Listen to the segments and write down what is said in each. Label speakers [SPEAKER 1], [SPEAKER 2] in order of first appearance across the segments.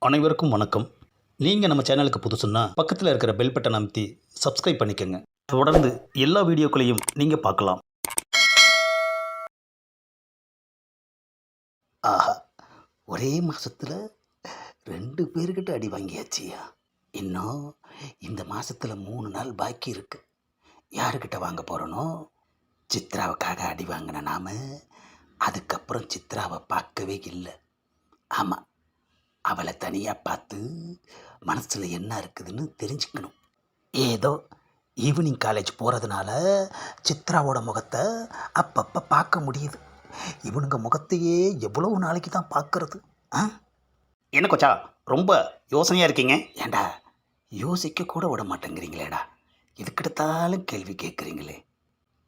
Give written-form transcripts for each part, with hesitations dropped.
[SPEAKER 1] அனைவருக்கும் வணக்கம். நீங்கள் நம்ம சேனலுக்கு புதுசுன்னா பக்கத்தில் இருக்கிற பெல் பட்டன் அமைத்தி சப்ஸ்கிரைப் பண்ணிக்கோங்க. தொடர்ந்து எல்லா வீடியோக்களையும் நீங்கள் பார்க்கலாம். ஆஹா, ஒரே மாதத்தில் 2 பேர்கிட்ட அடி வாங்கியாச்சியா. இன்னும் இந்த மாதத்தில் 3 நாள் பாக்கி இருக்கு. யாருக்கிட்ட வாங்க போகிறனோ? சித்ராவுக்காக அடி வாங்கின நாம அதுக்கப்புறம் சித்ராவை பார்க்கவே இல்லை. ஆமாம், அவளை தனியாக பார்த்து மனசில் என்ன இருக்குதுன்னு தெரிஞ்சுக்கணும். ஏதோ ஈவினிங் காலேஜ் போகிறதுனால சித்ராவோட முகத்தை அப்பப்போ பார்க்க முடியுது. இவனுங்க முகத்தையே எவ்வளவு நாளைக்கு தான் பார்க்கறது? என்ன கொச்சா, ரொம்ப யோசனையாக இருக்கீங்க? ஏண்டா, யோசிக்க கூட விட மாட்டேங்கிறீங்களேடா. எதுக்கெடுத்தாலும் கேள்வி கேட்குறீங்களே.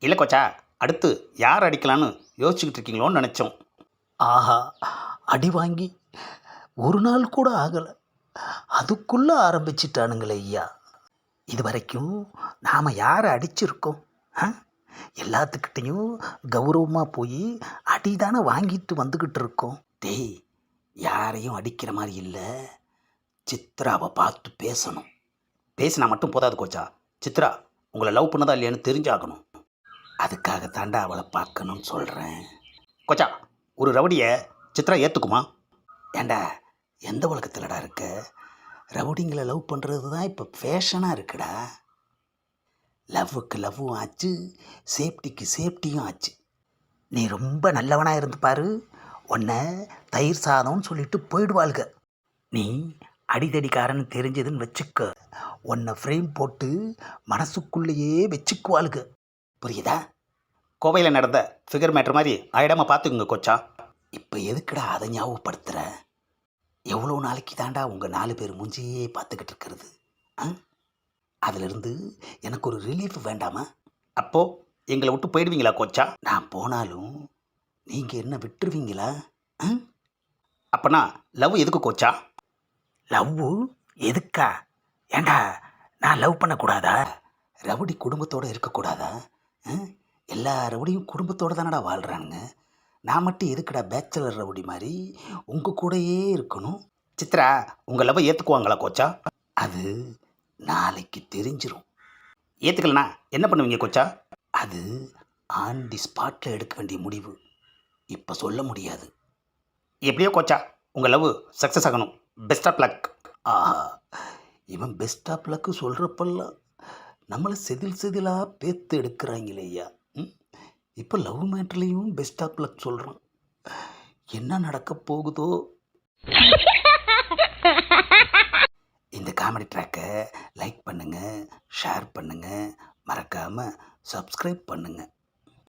[SPEAKER 1] இல்லை கொச்சா, அடுத்து யார் அடிக்கலான்னு யோசிச்சுக்கிட்டு இருக்கீங்களோன்னு நினச்சோம். ஆஹா, அடி வாங்கி ஒரு நாள் கூட ஆகலை, அதுக்குள்ளே ஆரம்பிச்சிட்டானுங்களே ஐயா. இது வரைக்கும் நாம் யாரை அடிச்சிருக்கோம்? எல்லாத்துக்கிட்டையும் கௌரவமாக போய் அடி தானே வாங்கிட்டு வந்துக்கிட்டு இருக்கோம். டேய், யாரையும் அடிக்கிற மாதிரி இல்லை. சித்ராவை பார்த்து பேசணும். பேசினா மட்டும் போதாது கோச்சா. சித்ரா உங்களை லவ் பண்ணதா இல்லையான்னு தெரிஞ்சாகணும். அதுக்காக தாண்டா அவளை பார்க்கணும்னு சொல்கிறேன். கோச்சா, ஒரு ரவுடியை சித்ரா ஏற்றுக்குமா? ஏண்டா, எந்த உலகத்தில்டா இருக்க? ரவுடிங்களை லவ் பண்ணுறது தான் இப்போ ஃபேஷனாக இருக்குடா. லவ்வுக்கு லவ்வும் ஆச்சு, சேஃப்டிக்கு சேஃப்டியும் ஆச்சு. நீ ரொம்ப நல்லவனாக இருந்து பாரு, உன்னை தயிர் சாதம்னு சொல்லிட்டு போயிடுவாளுக. நீ அடிதடிக்காரன்னு தெரிஞ்சதுன்னு வச்சுக்க, உன்னை ஃப்ரேம் போட்டு மனசுக்குள்ளேயே வச்சுக்குவாளுக. புரியுதா? கோவையில் நடந்த ஃபிகர் மேட்ரு மாதிரி ஆயிடாமல் பார்த்துக்குங்க கோச்சா. இப்போ எதுக்குடா அதை ஞாபகப்படுத்துகிற? எவ்வளோ நாளைக்கு தாண்டா உங்கள் 4 பேர் மூஞ்சியே பார்த்துக்கிட்டு இருக்கிறது? அதிலிருந்து எனக்கு ஒரு ரிலீஃப் வேண்டாமா? அப்போது எங்களை விட்டு போயிடுவீங்களா கோச்சா? நான் போனாலும் நீங்கள் என்ன விட்டுருவீங்களா? அப்போனா லவ் எதுக்கு கோச்சா? லவ்வு எதுக்கா? ஏண்டா, நான் லவ் பண்ணக்கூடாதா? ரவுடி குடும்பத்தோடு இருக்கக்கூடாதா? எல்லா ரவுடியும் குடும்பத்தோடு தானடா வாழ்கிறானுங்க. நான் மட்டும் எதுக்குடா பேச்சுலர் ரவுடி மாதிரி உங்கள் கூடயே இருக்கணும்? சித்ரா உங்கள் லவ்வை ஏற்றுக்குவாங்களா கோச்சா? அது நாளைக்கு தெரிஞ்சிடும். ஏற்றுக்கலண்ணா என்ன பண்ணுவீங்க கோச்சா? அது ஆன் தி ஸ்பாட்டில் எடுக்க வேண்டிய முடிவு. இப்போ சொல்ல முடியாது. எப்படியோ கோச்சா, உங்கள் லவ் சக்ஸஸ் ஆகணும். Best of luck. ஆஹா, இவன் பெஸ்ட் ஆஃப் லக்கு சொல்கிறப்பெல்லாம் நம்மளை செதில் செதிலாக பேத்து எடுக்கிறாங்களே ஐயா. இப்போ லவ் மேட்ருலேயும் பெஸ்ட் ஆஃப் லக் சொல்கிறான். என்ன நடக்க போகுதோ? இந்த காமெடி ட்ராக்கை லைக் பண்ணுங்கள், ஷேர் பண்ணுங்கள், மறக்காமல் சப்ஸ்கிரைப் பண்ணுங்கள்.